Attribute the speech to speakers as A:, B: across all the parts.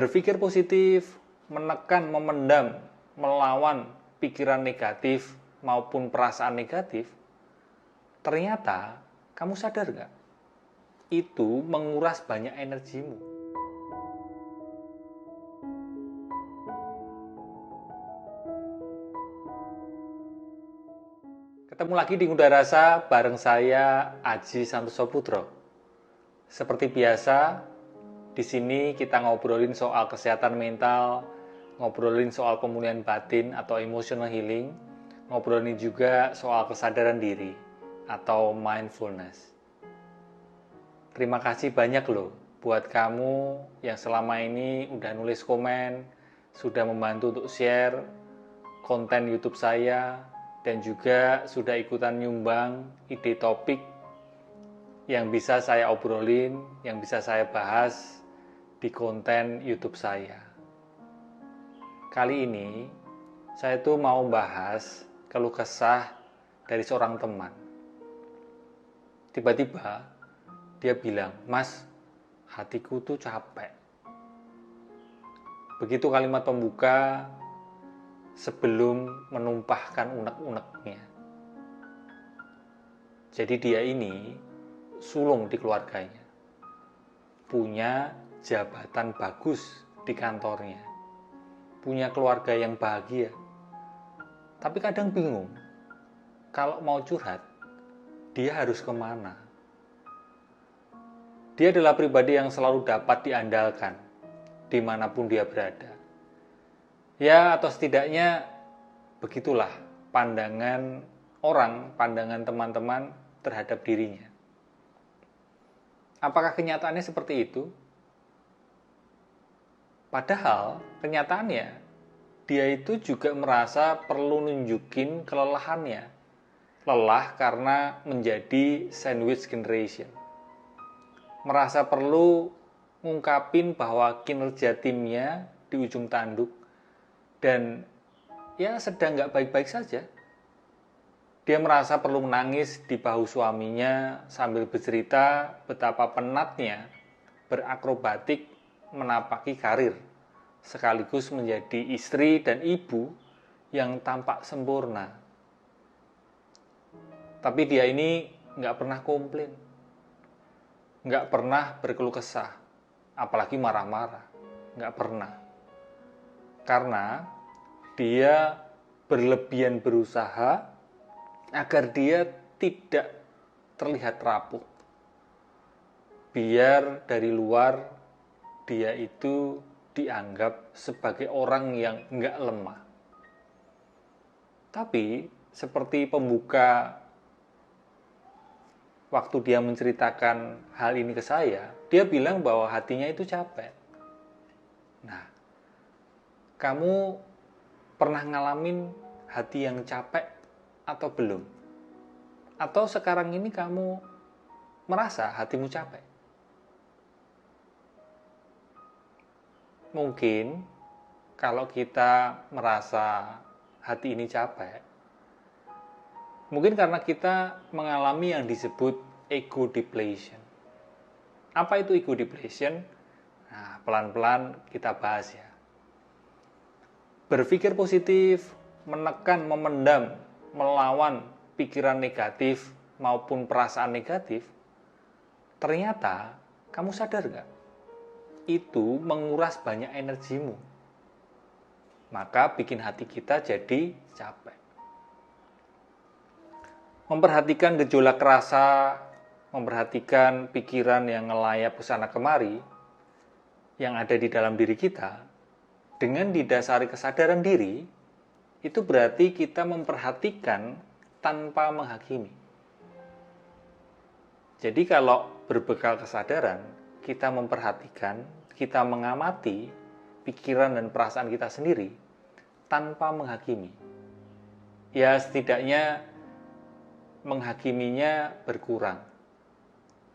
A: Berpikir positif, menekan, memendam, melawan pikiran negatif maupun perasaan negatif, ternyata kamu sadar gak? Itu menguras banyak energimu. Ketemu lagi di Ngunda Rasa bareng saya Aji Santoso Putro. Seperti biasa, di sini kita ngobrolin soal kesehatan mental, ngobrolin soal pemulihan batin atau emotional healing, ngobrolin juga soal kesadaran diri atau mindfulness. Terima kasih banyak loh buat kamu yang selama ini udah nulis komen, sudah membantu untuk share konten YouTube saya, dan juga sudah ikutan nyumbang ide topik yang bisa saya obrolin, yang bisa saya bahas di konten YouTube saya. Kali ini saya tuh mau bahas keluh kesah dari seorang teman. Tiba-tiba dia bilang, "Mas, hatiku tuh capek." Begitu kalimat pembuka sebelum menumpahkan unek-uneknya. Jadi dia ini sulung di keluarganya, punya jabatan bagus di kantornya, punya keluarga yang bahagia, tapi kadang bingung kalau mau curhat dia harus kemana. Dia adalah pribadi yang selalu dapat diandalkan dimanapun dia berada. Ya, atau setidaknya begitulah pandangan orang, pandangan teman-teman terhadap dirinya. Apakah kenyataannya seperti itu? Padahal kenyataannya dia itu juga merasa perlu nunjukin kelelahannya. Lelah karena menjadi sandwich generation. Merasa perlu ngungkapin bahwa kinerja timnya di ujung tanduk dan ya sedang nggak baik-baik saja. Dia merasa perlu menangis di bahu suaminya sambil bercerita betapa penatnya berakrobatik menapaki karir, sekaligus menjadi istri dan ibu yang tampak sempurna. Tapi dia ini nggak pernah komplain, nggak pernah berkeluh kesah, apalagi marah-marah, nggak pernah. Karena dia berlebihan berusaha agar dia tidak terlihat rapuh. Biar dari luar dia itu dianggap sebagai orang yang nggak lemah. Tapi seperti pembuka waktu dia menceritakan hal ini ke saya, dia bilang bahwa hatinya itu capek. Nah, kamu pernah ngalamin hati yang capek atau belum? Atau sekarang ini kamu merasa hatimu capek? Mungkin kalau kita merasa hati ini capek, mungkin karena kita mengalami yang disebut ego depletion. Apa itu ego depletion? Nah, pelan-pelan kita bahas ya. Berpikir positif, menekan, memendam, melawan pikiran negatif maupun perasaan negatif, ternyata kamu sadar gak? Itu menguras banyak energimu. Maka bikin hati kita jadi capek. Memperhatikan gejolak rasa, memperhatikan pikiran yang ngelayap kesana kemari yang ada di dalam diri kita, dengan didasari kesadaran diri, itu berarti kita memperhatikan tanpa menghakimi. Jadi kalau berbekal kesadaran, kita memperhatikan, kita mengamati pikiran dan perasaan kita sendiri tanpa menghakimi. Ya setidaknya menghakiminya berkurang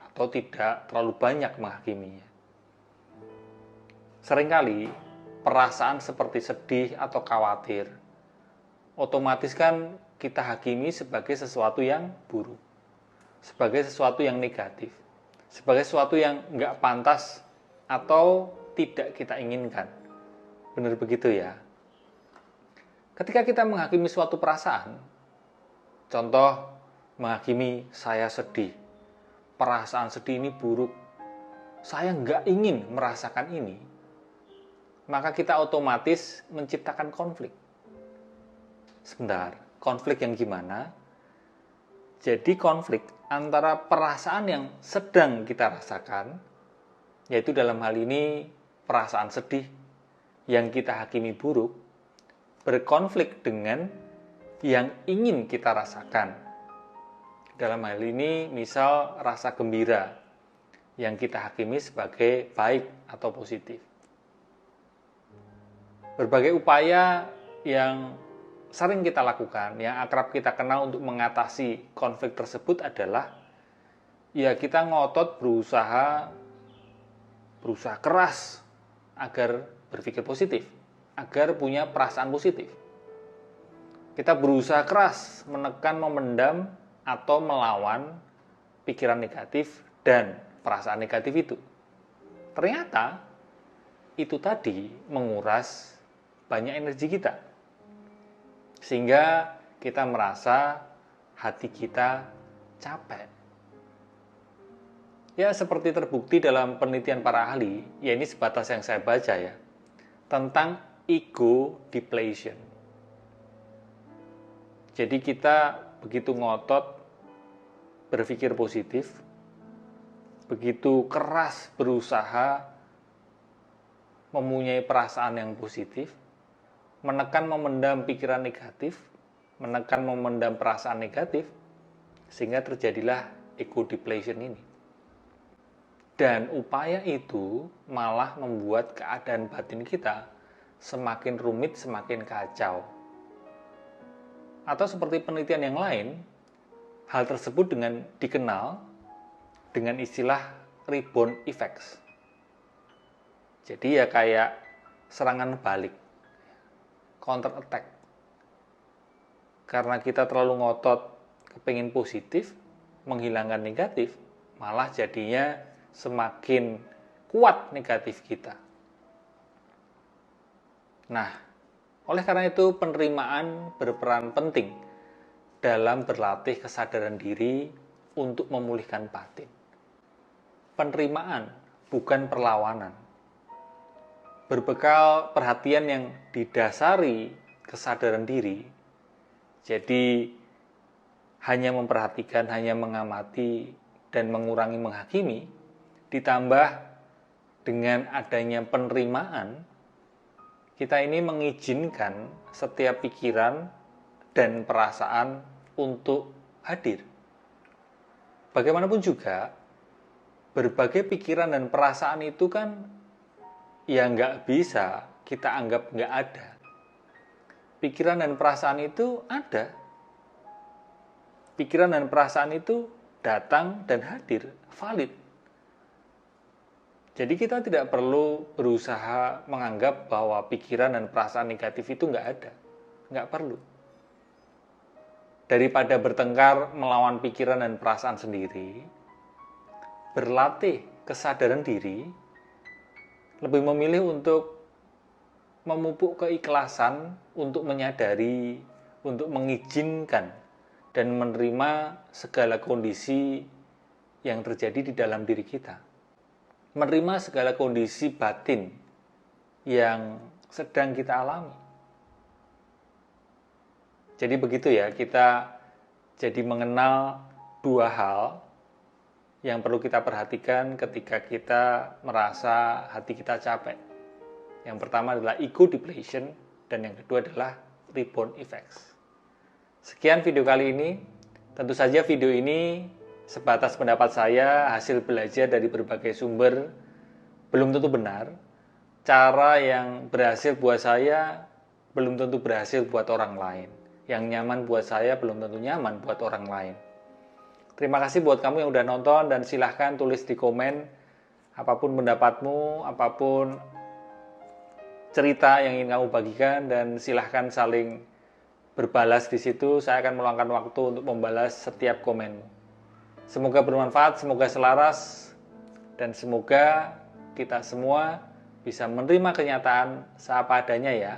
A: atau tidak terlalu banyak menghakiminya. Seringkali perasaan seperti sedih atau khawatir otomatis kan kita hakimi sebagai sesuatu yang buruk, sebagai sesuatu yang negatif, sebagai sesuatu yang nggak pantas atau tidak kita inginkan. Benar begitu ya? Ketika kita menghakimi suatu perasaan, contoh menghakimi saya sedih, perasaan sedih ini buruk, saya nggak ingin merasakan ini, maka kita otomatis menciptakan konflik. Sebentar, konflik yang gimana? Jadi konflik antara perasaan yang sedang kita rasakan, yaitu dalam hal ini perasaan sedih yang kita hakimi buruk, berkonflik dengan yang ingin kita rasakan. Dalam hal ini misal rasa gembira yang kita hakimi sebagai baik atau positif. Berbagai upaya yang sering kita lakukan, yang akrab kita kenal untuk mengatasi konflik tersebut adalah ya kita ngotot berusaha keras agar berpikir positif, agar punya perasaan positif. Kita berusaha keras menekan, memendam atau melawan pikiran negatif dan perasaan negatif itu. Ternyata itu tadi menguras banyak energi kita, sehingga kita merasa hati kita capek. Ya, seperti terbukti dalam penelitian para ahli, ya ini sebatas yang saya baca ya, tentang ego depletion. Jadi kita begitu ngotot berpikir positif, begitu keras berusaha mempunyai perasaan yang positif, menekan memendam pikiran negatif, menekan memendam perasaan negatif, sehingga terjadilah ego depletion ini. Dan upaya itu malah membuat keadaan batin kita semakin rumit, semakin kacau. Atau seperti penelitian yang lain, hal tersebut dikenal dengan istilah rebound effects. Jadi ya kayak serangan balik, counter attack. Karena kita terlalu ngotot kepingin positif, menghilangkan negatif, malah jadinya semakin kuat negatif kita. Nah, oleh karena itu penerimaan berperan penting dalam berlatih kesadaran diri untuk memulihkan batin. Penerimaan bukan perlawanan. Berbekal perhatian yang didasari kesadaran diri, jadi hanya memperhatikan, hanya mengamati dan mengurangi menghakimi, ditambah dengan adanya penerimaan, kita ini mengizinkan setiap pikiran dan perasaan untuk hadir. Bagaimanapun juga, berbagai pikiran dan perasaan itu kan ya nggak bisa kita anggap nggak ada. Pikiran dan perasaan itu ada. Pikiran dan perasaan itu datang dan hadir, valid. Jadi kita tidak perlu berusaha menganggap bahwa pikiran dan perasaan negatif itu nggak ada. Nggak perlu. Daripada bertengkar melawan pikiran dan perasaan sendiri, berlatih kesadaran diri, lebih memilih untuk memupuk keikhlasan, untuk menyadari, untuk mengizinkan, dan menerima segala kondisi yang terjadi di dalam diri kita. Menerima segala kondisi batin yang sedang kita alami. Jadi begitu ya, kita jadi mengenal dua hal yang perlu kita perhatikan ketika kita merasa hati kita capek. Yang pertama adalah ego depletion, dan yang kedua adalah rebound effects. Sekian video kali ini. Tentu saja video ini sebatas pendapat saya, hasil belajar dari berbagai sumber, belum tentu benar. Cara yang berhasil buat saya belum tentu berhasil buat orang lain. Yang nyaman buat saya belum tentu nyaman buat orang lain. Terima kasih buat kamu yang udah nonton, dan silahkan tulis di komen apapun pendapatmu, apapun cerita yang ingin kamu bagikan, dan silahkan saling berbalas di situ. Saya akan meluangkan waktu untuk membalas setiap komenmu. Semoga bermanfaat, semoga selaras, dan semoga kita semua bisa menerima kenyataan seapa adanya ya.